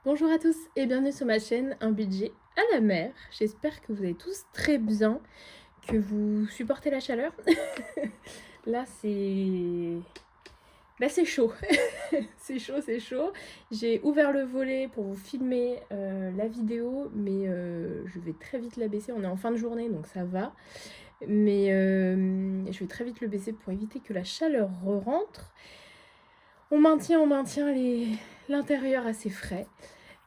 Bonjour à tous et bienvenue sur ma chaîne Un budget à la mer. J'espère que vous allez tous très bien, que vous supportez la chaleur. Là c'est chaud. C'est chaud, c'est chaud. J'ai ouvert le volet pour vous filmer la vidéo, mais je vais très vite la baisser. On est en fin de journée donc ça va. Mais je vais très vite le baisser pour éviter que la chaleur re-rentre. On maintient l'intérieur assez frais.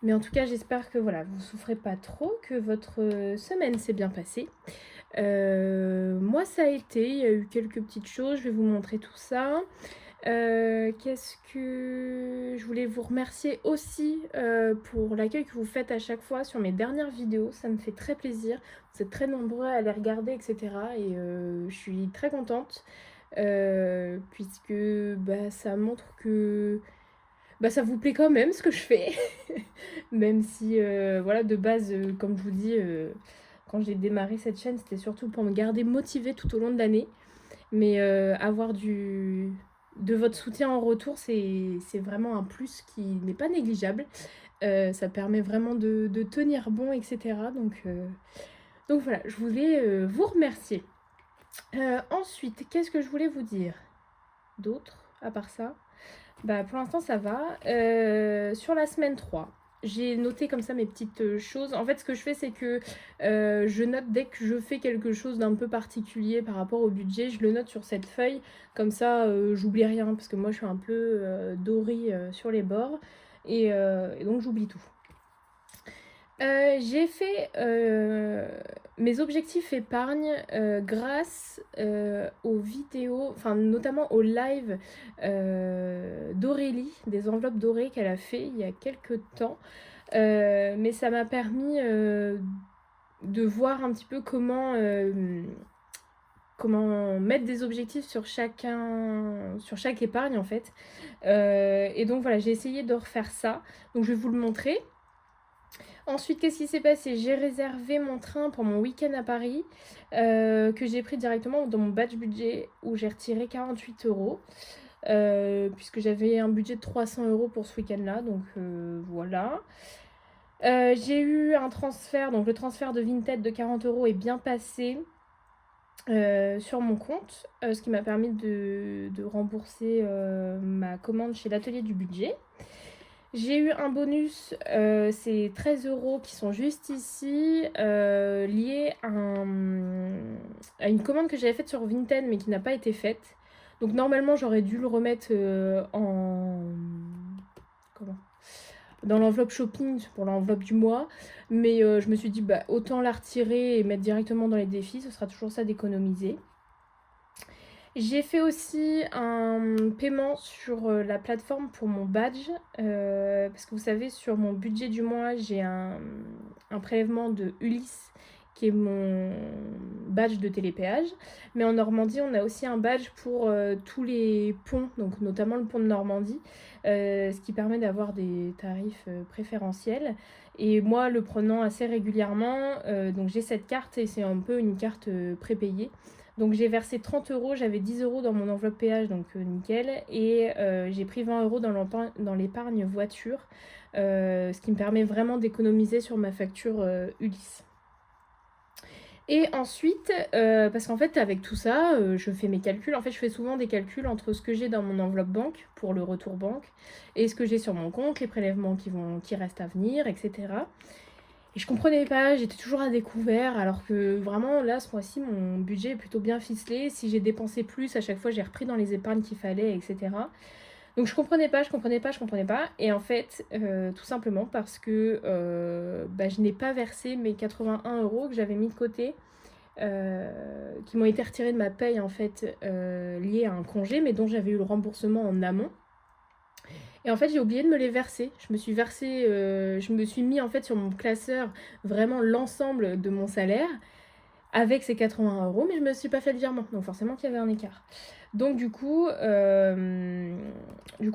Mais en tout cas, j'espère que voilà, vous souffrez pas trop, que votre semaine s'est bien passée. Moi, ça a été, il y a eu quelques petites choses, je vais vous montrer tout ça. Qu'est-ce que je voulais vous remercier aussi pour l'accueil que vous faites à chaque fois sur mes dernières vidéos, ça me fait très plaisir. Vous êtes très nombreux à les regarder, etc. Et je suis très contente puisque ça montre que ça vous plaît quand même ce que je fais. Même si, voilà, de base, comme je vous dis, quand j'ai démarré cette chaîne, c'était surtout pour me garder motivée tout au long de l'année. Mais avoir de votre soutien en retour, c'est vraiment un plus qui n'est pas négligeable. Ça permet vraiment de tenir bon, etc. Donc voilà, je voulais vous remercier. Ensuite, qu'est-ce que je voulais vous dire d'autre, à part ça? Pour l'instant, ça va. Sur la semaine 3, j'ai noté comme ça mes petites choses. En fait, ce que je fais, c'est que je note dès que je fais quelque chose d'un peu particulier par rapport au budget, je le note sur cette feuille. Comme ça, j'oublie rien, parce que moi, je suis un peu dorée sur les bords. Et donc, j'oublie tout. J'ai fait mes objectifs épargne grâce aux vidéos, enfin notamment au live d'Aurélie, des enveloppes dorées qu'elle a fait il y a quelques temps. Mais ça m'a permis de voir un petit peu comment mettre des objectifs sur chaque épargne en fait. Et donc voilà, j'ai essayé de refaire ça. Donc je vais vous le montrer. Ensuite, qu'est-ce qui s'est passé? J'ai réservé mon train pour mon week-end à Paris, que j'ai pris directement dans mon badge budget, où j'ai retiré 48 euros, puisque j'avais un budget de 300 euros pour ce week-end-là, donc voilà. J'ai eu un transfert, donc le transfert de Vinted de 40 euros est bien passé sur mon compte, ce qui m'a permis de rembourser ma commande chez l'atelier du budget. J'ai eu un bonus, c'est 13 euros qui sont juste ici, liés à une commande que j'avais faite sur Vinted mais qui n'a pas été faite. Donc normalement j'aurais dû le remettre comment dans l'enveloppe shopping pour l'enveloppe du mois. Mais je me suis dit autant la retirer et mettre directement dans les défis, ce sera toujours ça d'économiser. J'ai fait aussi un paiement sur la plateforme pour mon badge, parce que vous savez, sur mon budget du mois, j'ai un prélèvement de Ulysse, qui est mon badge de télépéage. Mais en Normandie, on a aussi un badge pour tous les ponts, donc notamment le pont de Normandie, ce qui permet d'avoir des tarifs préférentiels. Et moi, le prenant assez régulièrement, donc j'ai cette carte et c'est un peu une carte prépayée. Donc j'ai versé 30 euros, j'avais 10 euros dans mon enveloppe péage, donc nickel. Et j'ai pris 20 euros dans l'épargne voiture, ce qui me permet vraiment d'économiser sur ma facture Ulysse. Et ensuite, parce qu'en fait avec tout ça, je fais mes calculs. En fait, je fais souvent des calculs entre ce que j'ai dans mon enveloppe banque pour le retour banque et ce que j'ai sur mon compte, les prélèvements qui restent à venir, etc. Et je comprenais pas, j'étais toujours à découvert, alors que vraiment là, ce mois-ci, mon budget est plutôt bien ficelé. Si j'ai dépensé plus, à chaque fois, j'ai repris dans les épargnes qu'il fallait, etc. Donc je comprenais pas. Et en fait, tout simplement parce que je n'ai pas versé mes 81 euros que j'avais mis de côté, qui m'ont été retirés de ma paye, en fait, liés à un congé, mais dont j'avais eu le remboursement en amont. Et en fait, j'ai oublié de me les verser. Je me suis mis en fait sur mon classeur vraiment l'ensemble de mon salaire avec ces 80 euros, mais je me suis pas fait le virement. Donc forcément qu'il y avait un écart. Donc du coup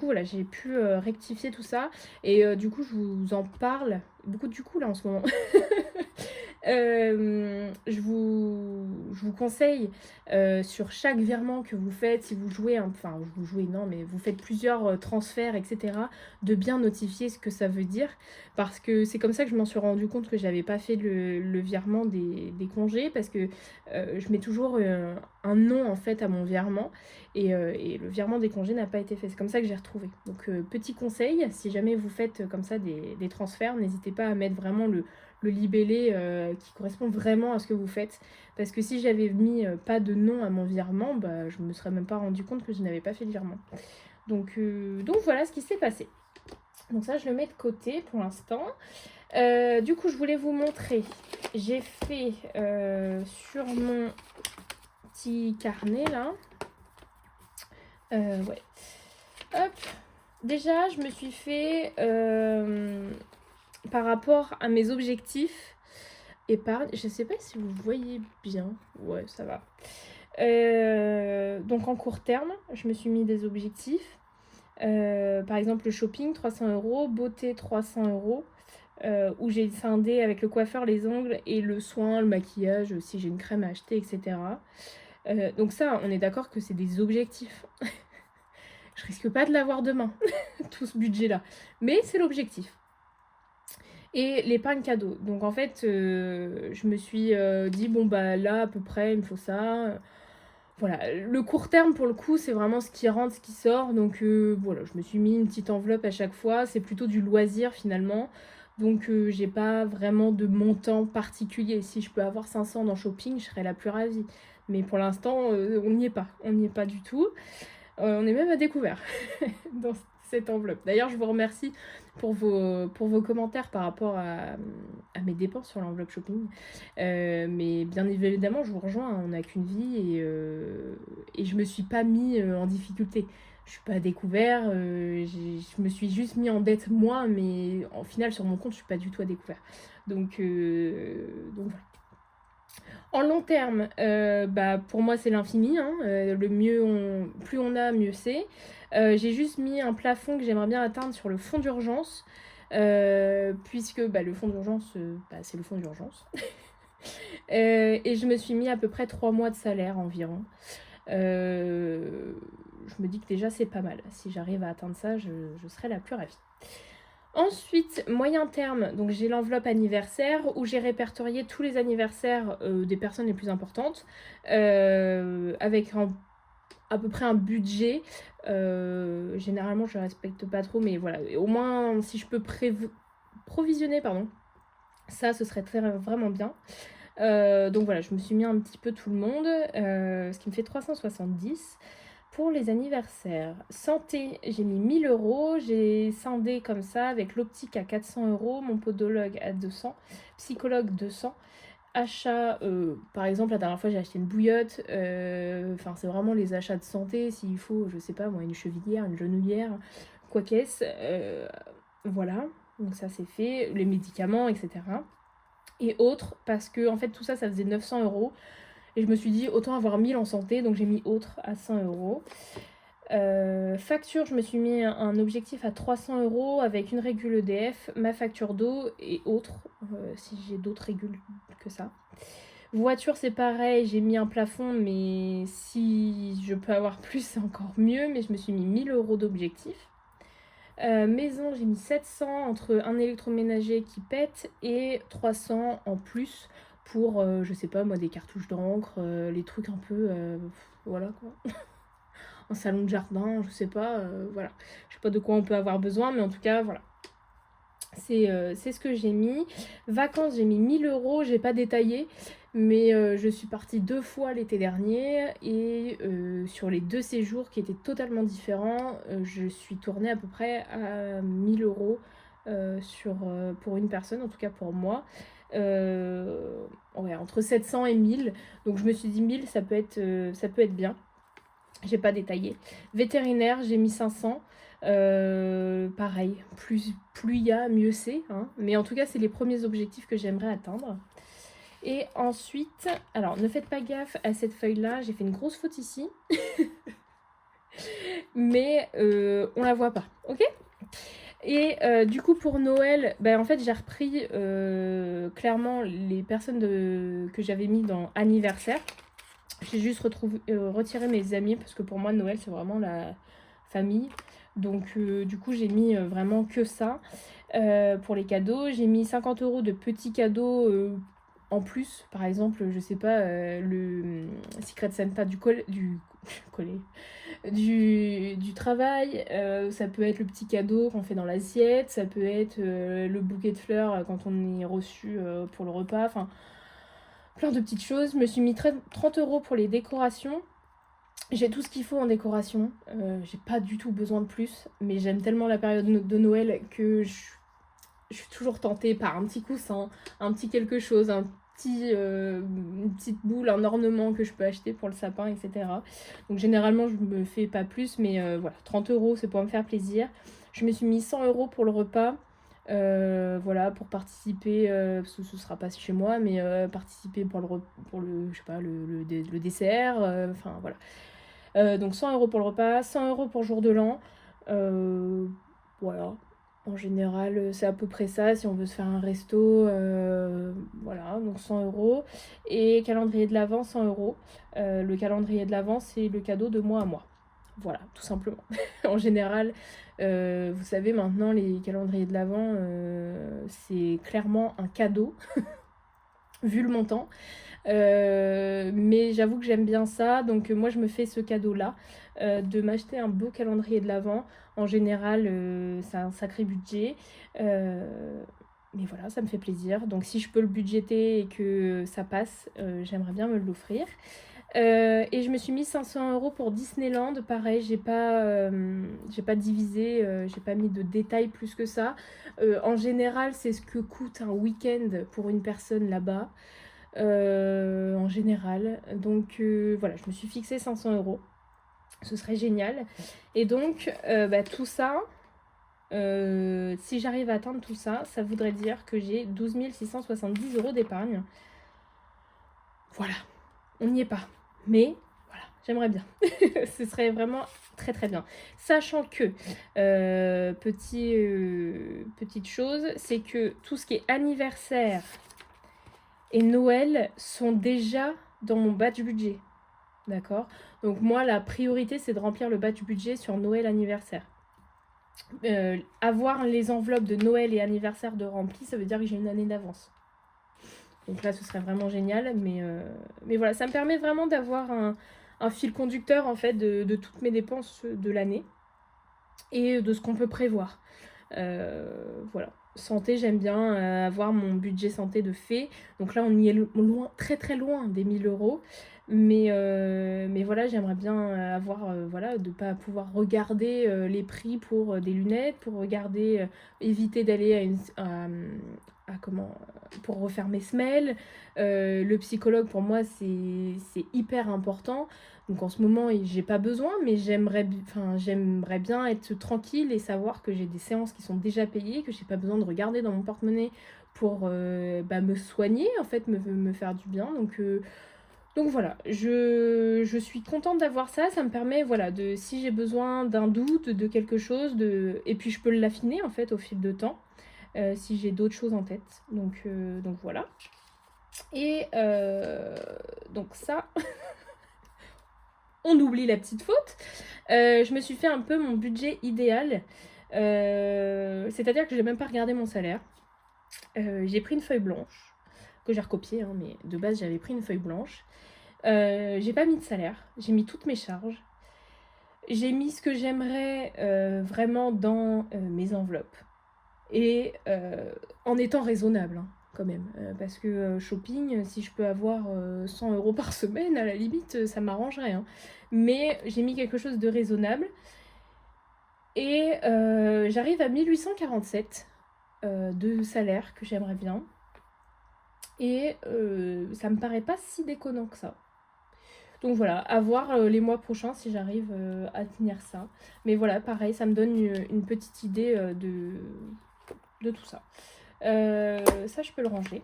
voilà, j'ai pu rectifier tout ça. Et du coup, je vous en parle. Beaucoup de du coup là en ce moment. Je vous conseille sur chaque virement que vous faites, si vous jouez, enfin vous jouez non, mais vous faites plusieurs transferts, etc., de bien notifier ce que ça veut dire, parce que c'est comme ça que je m'en suis rendu compte que j'avais pas fait le virement des congés, parce que je mets toujours un nom en fait à mon virement, et le virement des congés n'a pas été fait. C'est comme ça que j'ai retrouvé. Donc petit conseil, si jamais vous faites comme ça des transferts, n'hésitez pas à mettre vraiment le libellé qui correspond vraiment à ce que vous faites. Parce que si j'avais mis pas de nom à mon virement, bah, je me serais même pas rendu compte que je n'avais pas fait le virement. Donc voilà ce qui s'est passé. Donc ça, je le mets de côté pour l'instant. Du coup, je voulais vous montrer. J'ai fait sur mon petit carnet là. Ouais. Hop. Déjà, je me suis fait par rapport à mes objectifs épargne. Je sais pas si vous voyez bien. Ouais, ça va. Donc en court terme, je me suis mis des objectifs. Par exemple, le shopping, 300 €, beauté, 300 €, où j'ai scindé avec le coiffeur, les ongles et le soin, le maquillage, si j'ai une crème à acheter, etc. Donc ça, on est d'accord que c'est des objectifs. Je risque pas de l'avoir demain, tout ce budget-là. Mais c'est l'objectif. Et l'épargne cadeau. Donc en fait, je me suis dit, bon bah là, à peu près, il me faut ça. Voilà, le court terme pour le coup, c'est vraiment ce qui rentre, ce qui sort. Donc voilà, je me suis mis une petite enveloppe à chaque fois. C'est plutôt du loisir finalement. Donc j'ai pas vraiment de montant particulier. Si je peux avoir 500 dans shopping, je serais la plus ravie. Mais pour l'instant, on n'y est pas. On n'y est pas du tout. On est même à découvert dans cette enveloppe. D'ailleurs, je vous remercie pour vos commentaires par rapport à mes dépenses sur l'enveloppe shopping. Mais bien évidemment, je vous rejoins, hein, on n'a qu'une vie et je me suis pas mis en difficulté. Je suis pas à découvert, je me suis juste mis en dette moi, mais en final sur mon compte, je suis pas du tout à découvert. Donc voilà. En long terme, bah, pour moi c'est l'infini, hein. Plus on a, mieux c'est. J'ai juste mis un plafond que j'aimerais bien atteindre sur le fonds d'urgence, puisque bah, le fonds d'urgence, bah, c'est le fonds d'urgence. Et je me suis mis à peu près 3 mois de salaire environ. Je me dis que déjà c'est pas mal. Si j'arrive à atteindre ça, je serai la plus ravie. Ensuite, moyen terme, donc j'ai l'enveloppe anniversaire où j'ai répertorié tous les anniversaires des personnes les plus importantes avec à peu près un budget. Généralement, je ne respecte pas trop, mais voilà, au moins si je peux provisionner, pardon, ça, ce serait vraiment bien. Donc voilà, je me suis mis un petit peu tout le monde, ce qui me fait 370. Pour les anniversaires, santé, j'ai mis 1000 €, j'ai scindé comme ça avec l'optique à 400 €, mon podologue à 200, psychologue 200. Achat, par exemple, la dernière fois j'ai acheté une bouillotte, enfin c'est vraiment les achats de santé, s'il faut, je sais pas moi, une chevilière, une genouillère, quoi qu'est-ce, voilà, donc ça c'est fait, les médicaments, etc. Et autres, parce que en fait tout ça, ça faisait 900 €. Et je me suis dit, autant avoir 1000 en santé, donc j'ai mis autre à 100 €. Facture, je me suis mis un objectif à 300 € avec une régule EDF, ma facture d'eau et autres, si j'ai d'autres régules que ça. Voiture, c'est pareil, j'ai mis un plafond, mais si je peux avoir plus, c'est encore mieux, mais je me suis mis 1000 € d'objectif. Maison, j'ai mis 700 entre un électroménager qui pète et 300 en plus pour, je sais pas moi, des cartouches d'encre, les trucs un peu, voilà quoi. Un salon de jardin, je sais pas, voilà. Je sais pas de quoi on peut avoir besoin, mais en tout cas, voilà. C'est ce que j'ai mis. Vacances, j'ai mis 1000 €, j'ai pas détaillé, mais je suis partie 2 fois l'été dernier et sur les 2 séjours qui étaient totalement différents, je suis tournée à peu près à 1000 € pour une personne, en tout cas pour moi. Ouais, entre 700 et 1000. Donc je me suis dit 1000, ça peut être bien. J'ai pas détaillé. Vétérinaire, j'ai mis 500. Pareil, plus il y a, mieux c'est, hein. Mais en tout cas, c'est les premiers objectifs que j'aimerais atteindre. Et ensuite, alors ne faites pas gaffe à cette feuille-là, j'ai fait une grosse faute ici. Mais on la voit pas, ok ? Et du coup, pour Noël, en fait, j'ai repris clairement les personnes que j'avais mis dans anniversaire. J'ai juste retiré mes amis parce que pour moi, Noël, c'est vraiment la famille. Donc, du coup, j'ai mis vraiment que ça pour les cadeaux. J'ai mis 50 € de petits cadeaux en plus. Par exemple, je sais pas, le Secret Santa du travail. Ça peut être le petit cadeau qu'on fait dans l'assiette. Ça peut être le bouquet de fleurs quand on est reçu pour le repas. Enfin, plein de petites choses. Je me suis mis 30 € pour les décorations. J'ai tout ce qu'il faut en décoration. J'ai pas du tout besoin de plus. Mais j'aime tellement la période de Noël que je suis toujours tentée par un petit coussin, un petit quelque chose, une petite boule, un ornement que je peux acheter pour le sapin, etc. Donc généralement, je me fais pas plus, mais voilà, 30 € c'est pour me faire plaisir. Je me suis mis 100 € pour le repas. Voilà, pour participer, parce que ce sera pas chez moi, mais participer pour je sais pas, le dessert, enfin voilà. Donc 100 € pour le repas, 100 € pour jour de l'an. Voilà. En général, c'est à peu près ça. Si on veut se faire un resto, voilà, donc 100 €. Et calendrier de l'Avent, 100 €. Le calendrier de l'Avent, c'est le cadeau de mois à mois. Voilà, tout simplement. En général, vous savez, maintenant, les calendriers de l'Avent, c'est clairement un cadeau, vu le montant. Mais j'avoue que j'aime bien ça, donc moi je me fais ce cadeau-là, de m'acheter un beau calendrier de l'Avent. En général, c'est un sacré budget, mais voilà, ça me fait plaisir. Donc si je peux le budgéter et que ça passe, j'aimerais bien me l'offrir. Et je me suis mis 500 € pour Disneyland. Pareil, j'ai pas divisé, j'ai pas mis de détails plus que ça. En général, c'est ce que coûte un week-end pour une personne là-bas. En général. Donc voilà, je me suis fixé 500 €. Ce serait génial. Et donc, tout ça, si j'arrive à atteindre tout ça, ça voudrait dire que j'ai 12 670 € d'épargne. Voilà, on n'y est pas. Mais voilà, j'aimerais bien. Ce serait vraiment très très bien. Sachant que, petite chose, c'est que tout ce qui est anniversaire et Noël sont déjà dans mon batch budget. D'accord? Donc moi, la priorité, c'est de remplir le batch budget sur Noël anniversaire. Avoir les enveloppes de Noël et anniversaire de rempli, ça veut dire que j'ai une année d'avance. Donc là, ce serait vraiment génial. Mais voilà, ça me permet vraiment d'avoir un fil conducteur, en fait, de toutes mes dépenses de l'année et de ce qu'on peut prévoir. Voilà. Santé, j'aime bien avoir mon budget santé de fait. Donc là, on y est loin, très très loin des 1000 €. Mais voilà, j'aimerais bien avoir, voilà, de ne pas pouvoir regarder les prix pour des lunettes, pour regarder, éviter d'aller pour refaire mes semelles. Le psychologue, pour moi, c'est hyper important. Donc en ce moment, j'ai pas besoin, mais j'aimerais bien être tranquille et savoir que j'ai des séances qui sont déjà payées, que j'ai pas besoin de regarder dans mon porte-monnaie pour me soigner, en fait, me faire du bien. Donc voilà, je suis contente d'avoir ça. Ça me permet, voilà, si j'ai besoin d'un doute, de quelque chose, et puis je peux l'affiner, en fait, au fil de temps, si j'ai d'autres choses en tête. Donc voilà. Et donc ça... On oublie la petite faute. Je me suis fait un peu mon budget idéal. C'est-à-dire que je n'ai même pas regardé mon salaire. J'ai pris une feuille blanche, que j'ai recopiée, hein, mais de base j'avais pris une feuille blanche. J'ai pas mis de salaire, j'ai mis toutes mes charges. J'ai mis ce que j'aimerais vraiment dans mes enveloppes. Et en étant raisonnable, hein, quand même. Parce que shopping, si je peux avoir 100 € par semaine, à la limite, ça m'arrangerait. Hein. Mais j'ai mis quelque chose de raisonnable. Et j'arrive à 1847 de salaire que j'aimerais bien. Et ça me paraît pas si déconnant que ça. Donc voilà, à voir les mois prochains si j'arrive à tenir ça. Mais voilà, pareil, ça me donne une petite idée de tout ça. Ça, je peux le ranger.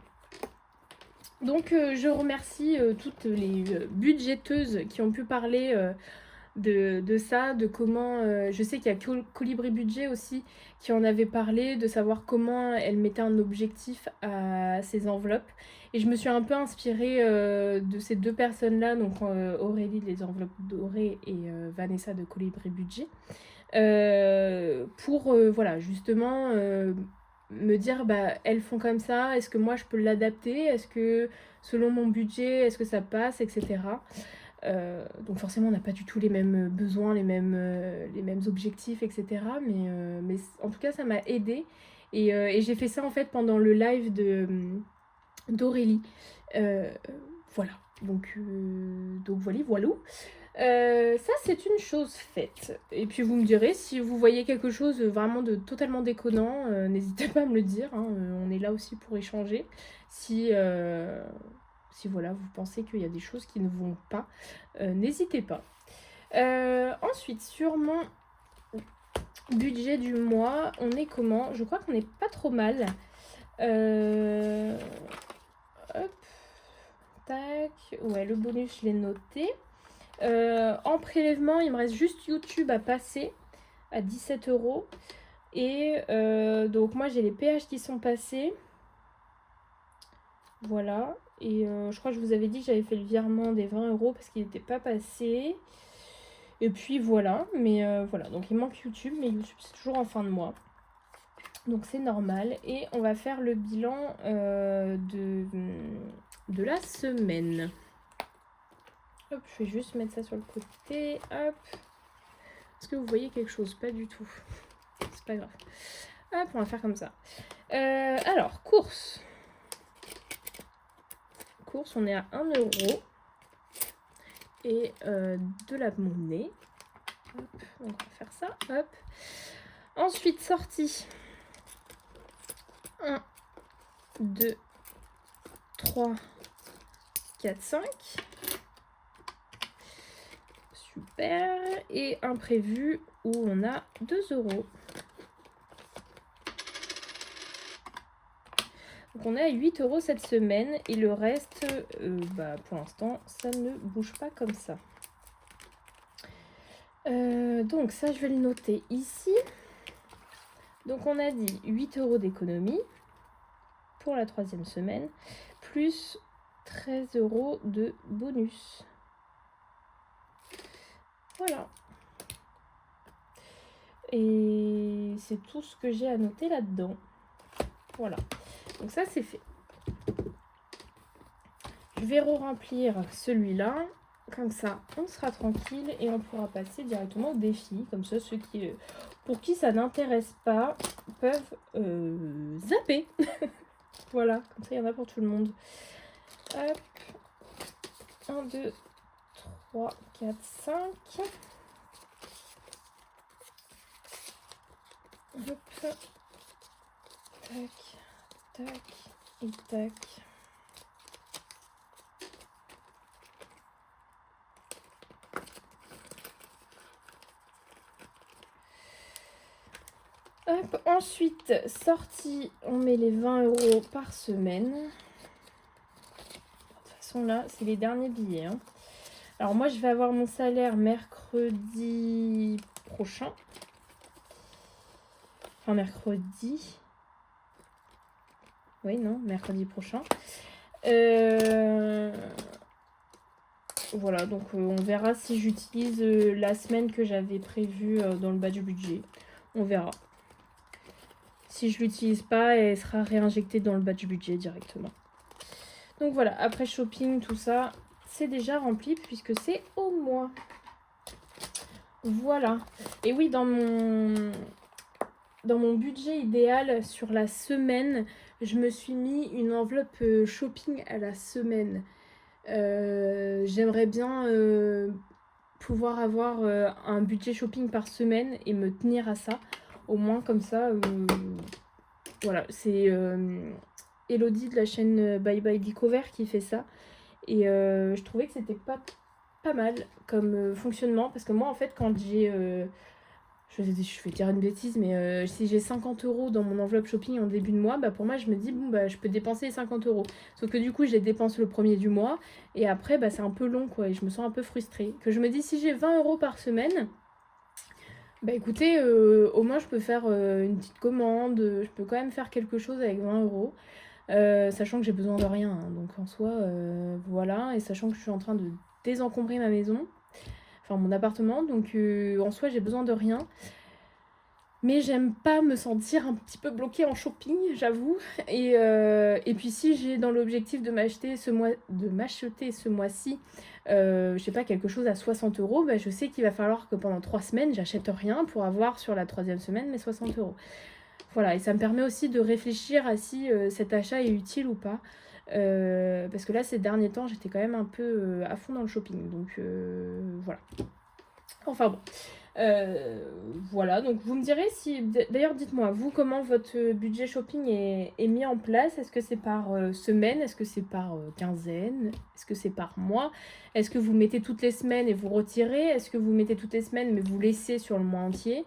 Donc, je remercie toutes les budgéteuses qui ont pu parler de ça, de comment... je sais qu'il y a Colibri Budget aussi qui en avait parlé, de savoir comment elle mettait un objectif à ses enveloppes. Et je me suis un peu inspirée de ces deux personnes-là, donc Aurélie des enveloppes dorées et Vanessa de Colibri Budget, pour voilà, justement me dire, bah, elles font comme ça, est-ce que moi je peux l'adapter, est-ce que selon mon budget, est-ce que ça passe, etc. Donc forcément, on n'a pas du tout les mêmes besoins, les mêmes objectifs, etc. Mais en tout cas, ça m'a aidée. Et j'ai fait ça en fait pendant le live d'Aurélie. Voilà. Donc voilà. Ça, c'est une chose faite. Et puis vous me direz, si vous voyez quelque chose vraiment de totalement déconnant, n'hésitez pas à me le dire. Hein, on est là aussi pour échanger. Si voilà, vous pensez qu'il y a des choses qui ne vont pas, n'hésitez pas. Ensuite, sur mon budget du mois, on est comment? Je crois qu'on n'est pas trop mal. Hop. Tac. Ouais, le bonus, je l'ai noté. En prélèvement, il me reste juste YouTube à passer à 17 €. Et donc moi, j'ai les péages qui sont passés. Voilà. Et je crois que je vous avais dit que j'avais fait le virement des 20 € parce qu'il n'était pas passé. Et puis voilà. Mais voilà. Donc il manque YouTube. Mais YouTube, c'est toujours en fin de mois. Donc c'est normal. Et on va faire le bilan de la semaine. Hop, je vais juste mettre ça sur le côté. Hop. Est-ce que vous voyez quelque chose? Pas du tout. C'est pas grave. Hop, on va faire comme ça. Alors, course. Course, on est à 1 € et de la monnaie. Hop, on va faire ça. Hop. Ensuite, sortie. 1, 2, 3, 4, 5. Super. Et imprévu où on a 2 €. Donc on est à 8 € cette semaine et le reste, pour l'instant, ça ne bouge pas comme ça. Donc ça, je vais le noter ici. Donc on a dit 8 € d'économie pour la 3e semaine, plus 13 € de bonus. Voilà. Et c'est tout ce que j'ai à noter là-dedans. Voilà. Donc ça, c'est fait. Je vais re-remplir celui-là. Comme ça, on sera tranquille et on pourra passer directement au défi. Comme ça, ceux pour qui ça n'intéresse pas peuvent zapper. Voilà, comme ça, il y en a pour tout le monde. Hop. 1, 2, 3, 4, 5. Hop. Tac, tac et tac. Hop, ensuite, sortie, on met les 20 € par semaine. De toute façon, là, c'est les derniers billets. Hein. Alors, moi, je vais avoir mon salaire mercredi prochain. Enfin, mercredi. Oui, non, mercredi prochain. Voilà, donc on verra si j'utilise la semaine que j'avais prévue dans le bas du budget. On verra. Si je l'utilise pas, elle sera réinjectée dans le bas du budget directement. Donc voilà, après shopping, tout ça, c'est déjà rempli puisque c'est au mois. Voilà. Et oui, dans mon budget idéal sur la semaine, je me suis mis une enveloppe shopping à la semaine. J'aimerais bien pouvoir avoir un budget shopping par semaine et me tenir à ça. Au moins comme ça, voilà, c'est Elodie de la chaîne Bye Bye Discover qui fait ça. Et je trouvais que c'était pas mal comme fonctionnement. Parce que moi, en fait, quand j'ai... je vais dire une bêtise, mais si j'ai 50 € dans mon enveloppe shopping en début de mois, bah pour moi, je me dis, bon, bah je peux dépenser 50 €. Sauf que du coup, je les dépense le premier du mois, et après, bah c'est un peu long, quoi, et je me sens un peu frustrée. Que je me dis, si j'ai 20 € par semaine, bah écoutez, au moins, je peux faire une petite commande, je peux quand même faire quelque chose avec 20 €. Sachant que j'ai besoin de rien, hein, donc en soi, voilà, et sachant que je suis en train de désencombrer ma maison, enfin mon appartement, donc en soi j'ai besoin de rien. Mais j'aime pas me sentir un petit peu bloquée en shopping, j'avoue. Et puis si j'ai dans l'objectif de m'acheter ce mois-ci, je sais pas, quelque chose à 60 €, bah, je sais qu'il va falloir que pendant 3 semaines, j'achète rien pour avoir sur la 3e semaine mes 60 €. Voilà, et ça me permet aussi de réfléchir à si cet achat est utile ou pas. Parce que là, ces derniers temps, j'étais quand même un peu à fond dans le shopping. Donc voilà. Enfin bon. Voilà, donc vous me direz si... D'ailleurs, dites-moi, vous, comment votre budget shopping est mis en place? Est-ce que c'est par semaine? Est-ce que c'est par quinzaine? Est-ce que c'est par mois? Est-ce que vous mettez toutes les semaines et vous retirez? Est-ce que vous mettez toutes les semaines mais vous laissez sur le mois entier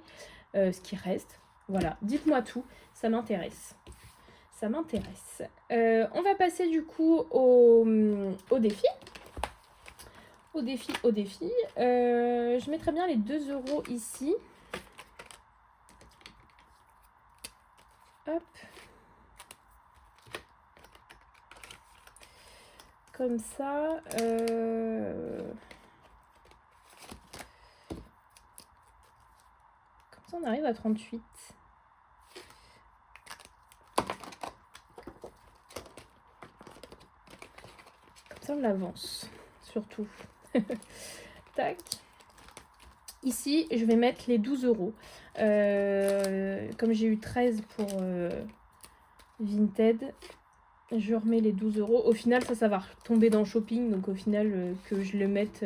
ce qui reste? Voilà, dites-moi tout, ça m'intéresse. Ça m'intéresse. On va passer du coup au défi. Au défi. Je mettrais bien les 2 € ici. Hop. Comme ça. Comme ça, on arrive à 38. Comme ça, on l'avance. Surtout. Tac. Ici, je vais mettre les 12 €. Comme j'ai eu 13 pour Vinted, je remets les 12 €. Au final, ça va retomber dans shopping. Donc, au final, que je le mette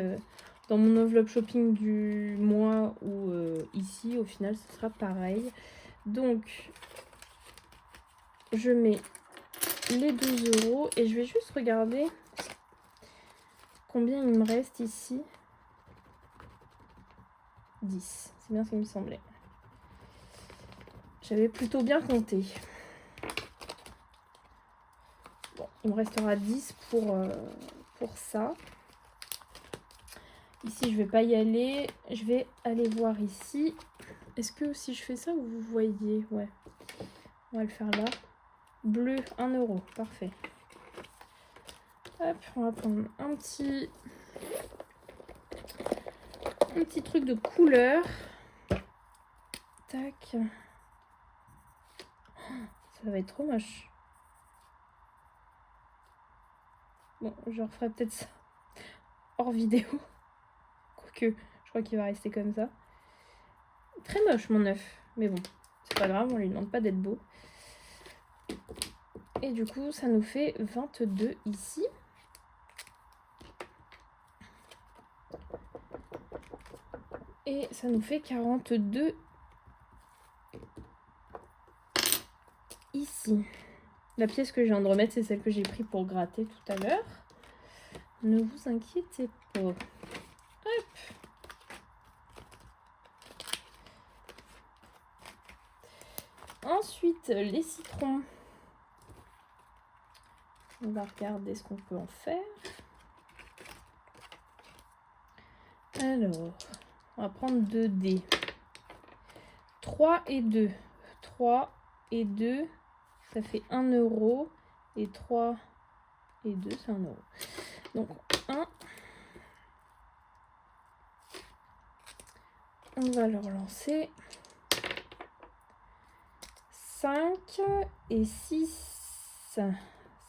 dans mon enveloppe shopping du mois ou ici, au final, ce sera pareil. Donc, je mets les 12 € et je vais juste regarder combien il me reste ici. 10, c'est bien ce qu'il me semblait. J'avais plutôt bien compté. Bon, il me restera 10 pour ça. Ici, je vais pas y aller. Je vais aller voir ici. Est-ce que si je fais ça, vous voyez? Ouais. On va le faire là. Bleu, 1 €. Parfait. Hop, on va prendre un petit truc de couleur. Tac. Ça va être trop moche. Bon, je referai peut-être ça hors vidéo. Quoique, je crois qu'il va rester comme ça. Très moche mon œuf. Mais bon, c'est pas grave, on lui demande pas d'être beau. Et du coup, ça nous fait 22 ici. Et ça nous fait 42 ici. La pièce que je viens de remettre, c'est celle que j'ai prise pour gratter tout à l'heure. Ne vous inquiétez pas. Hop. Ensuite, les citrons. On va regarder ce qu'on peut en faire. Alors, on va prendre 2 dés. 3 et 2. 3 et 2, ça fait 1 €. Et 3 et 2, c'est 1 €. Donc, 1. On va le relancer. 5 et 6.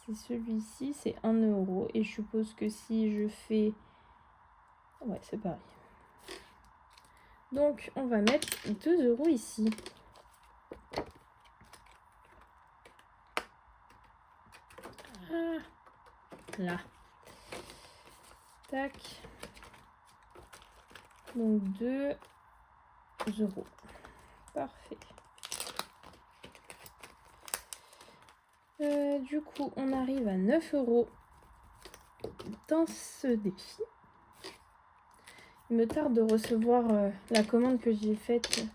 C'est celui-ci, c'est 1 €. Et je suppose que si je fais... Ouais, c'est pareil. Donc, on va mettre 2 € ici. Ah, là. Tac. Donc, 2 €. Parfait. Du coup, on arrive à 9 € dans ce défi. Il me tarde de recevoir la commande que j'ai faite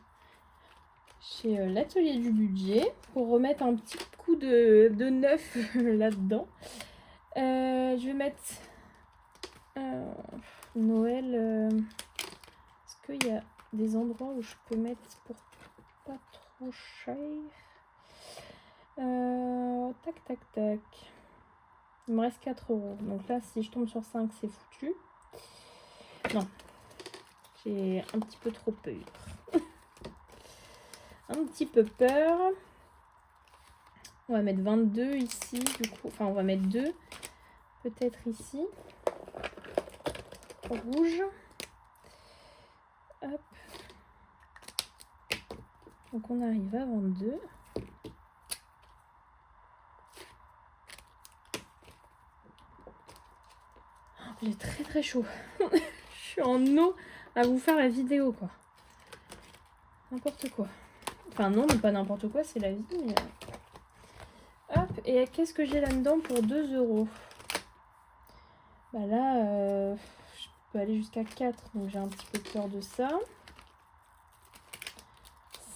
fait l'atelier du budget pour remettre un petit coup de neuf là-dedans. Je vais mettre Noël. Est-ce qu'il y a des endroits où je peux mettre pour pas trop cher? Tac, tac, tac. Il me reste 4 €. Donc là, si je tombe sur 5, c'est foutu. Non. J'ai un petit peu trop peur. Un petit peu peur. On va mettre 22 ici, du coup. Enfin, on va mettre 2. Peut-être ici. Rouge. Hop. Donc on arrive à 22. J'ai très très chaud. Je suis en eau à vous faire la vidéo, quoi. N'importe quoi. Enfin non, mais pas n'importe quoi, c'est la vie. Mais... Hop, et qu'est-ce que j'ai là-dedans pour 2 €? Bah là, je peux aller jusqu'à 4, donc j'ai un petit peu peur de ça.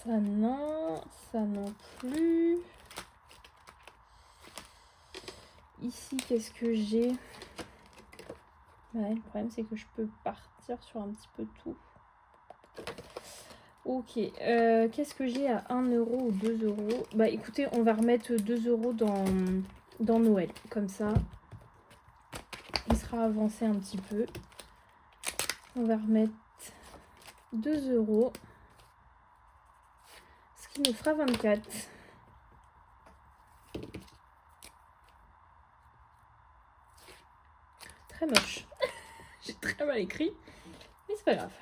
Ça non plus. Ici, qu'est-ce que j'ai? Ouais, le problème, c'est que je peux partir sur un petit peu tout. Ok, qu'est-ce que j'ai à 1 € ou 2 €? Bah écoutez, on va remettre 2 € dans Noël. Comme ça, il sera avancé un petit peu. On va remettre 2 €. Ce qui nous fera 24. Très moche. J'ai très mal écrit. Mais c'est pas grave.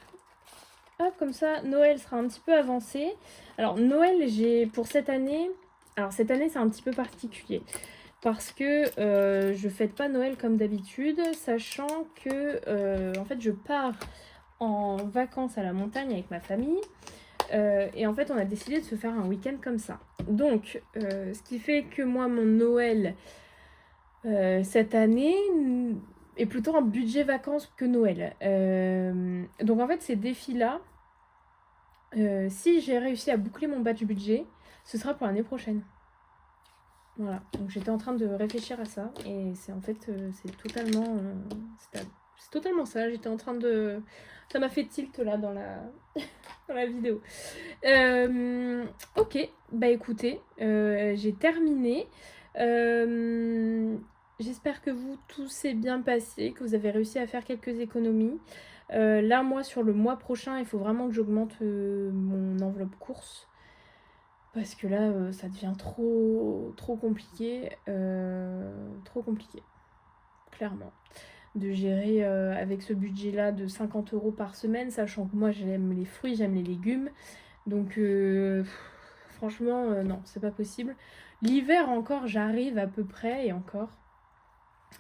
Hop, comme ça, Noël sera un petit peu avancé. Alors, Noël, j'ai pour cette année... Alors, cette année, c'est un petit peu particulier. Parce que je fête pas Noël comme d'habitude, sachant que, en fait, je pars en vacances à la montagne avec ma famille. Et en fait, on a décidé de se faire un week-end comme ça. Donc, ce qui fait que moi, mon Noël, cette année... est plutôt un budget vacances que Noël. Donc en fait, ces défis-là, si j'ai réussi à boucler mon badge budget, ce sera pour l'année prochaine. Voilà, donc j'étais en train de réfléchir à ça, et c'est en fait, c'est totalement ça. J'étais en train de... Ça m'a fait tilt là dans la, dans la vidéo. Ok, bah écoutez, j'ai terminé. J'espère que vous, tout s'est bien passé, que vous avez réussi à faire quelques économies. Là, moi, sur le mois prochain, il faut vraiment que j'augmente mon enveloppe course. Parce que là, ça devient trop compliqué. Trop compliqué, clairement. De gérer avec ce budget-là de 50 € par semaine, sachant que moi, j'aime les fruits, j'aime les légumes. Donc, franchement, non, c'est pas possible. L'hiver encore, j'arrive à peu près, et encore.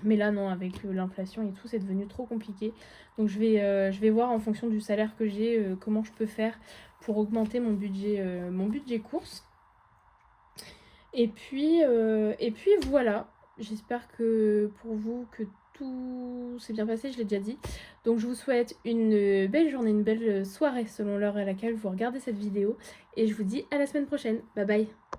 Mais là, non, avec l'inflation et tout, c'est devenu trop compliqué. Donc, je vais voir en fonction du salaire que j'ai, comment je peux faire pour augmenter mon budget course. Et puis voilà. J'espère que pour vous, que tout s'est bien passé, je l'ai déjà dit. Donc, je vous souhaite une belle journée, une belle soirée selon l'heure à laquelle vous regardez cette vidéo. Et je vous dis à la semaine prochaine. Bye bye.